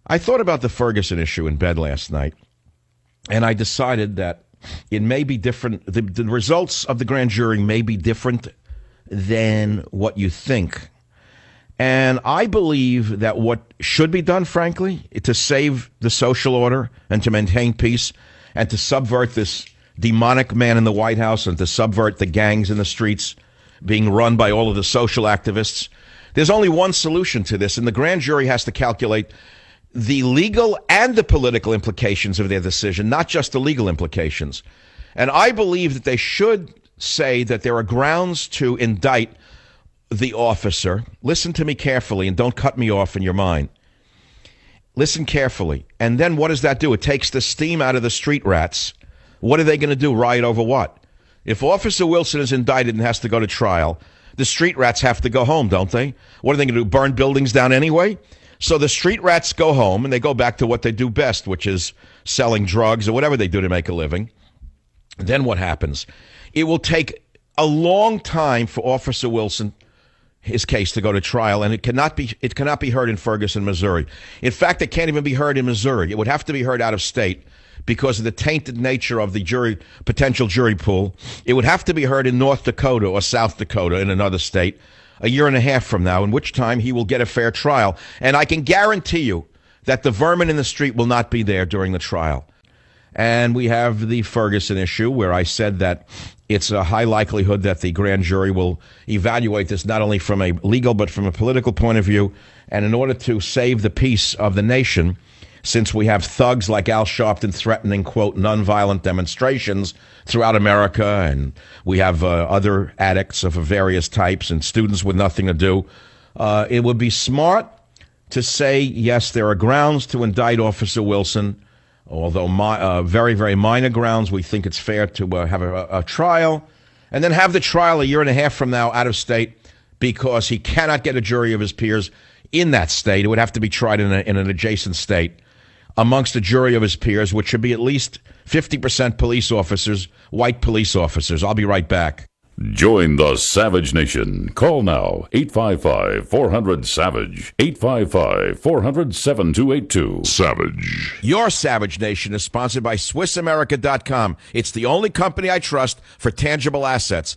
I thought about the Ferguson issue in bed last night, and I decided that it may be different. The results of the grand jury may be different than what you think. And I believe that what should be done, frankly, to save the social order and to maintain peace and to subvert this demonic man in the White House and to subvert the gangs in the streets being run by all of the social activists, there's only one solution to this, and the grand jury has to calculate the legal and the political implications of their decision, not just the legal implications. And I believe that they should say that there are grounds to indict the officer. Listen to me carefully and don't cut me off in your mind. Listen carefully. And then what does that do? It takes the steam out of the street rats. What are they going to do? Riot over what? If Officer Wilson is indicted and has to go to trial, the street rats have to go home, don't they? What are they going to do? Burn buildings down anyway? So the street rats go home and they go back to what they do best, which is selling drugs or whatever they do to make a living. Then what happens? It will take a long time for Officer Wilson, his case, to go to trial, and it cannot be heard in Ferguson, Missouri. In fact, it can't even be heard in Missouri. It would have to be heard out of state because of the tainted nature of the potential jury pool. It would have to be heard in North Dakota or South Dakota in another state a year and a half from now, in which time he will get a fair trial. And I can guarantee you that the vermin in the street will not be there during the trial. And we have the Ferguson issue, where I said that it's a high likelihood that the grand jury will evaluate this not only from a legal but from a political point of view. And in order to save the peace of the nation, since we have thugs like Al Sharpton threatening, quote, nonviolent demonstrations throughout America, and we have other addicts of various types and students with nothing to do, it would be smart to say, yes, there are grounds to indict Officer Wilson, although very, very minor grounds. We think it's fair to have a trial, and then have the trial a year and a half from now out of state, because he cannot get a jury of his peers in that state. It would have to be tried in an adjacent state amongst a jury of his peers, which should be at least 50% police officers, white police officers. I'll be right back. Join the Savage Nation. Call now, 855-400-SAVAGE, 855-400-7282. Savage. Your Savage Nation is sponsored by SwissAmerica.com. It's the only company I trust for tangible assets.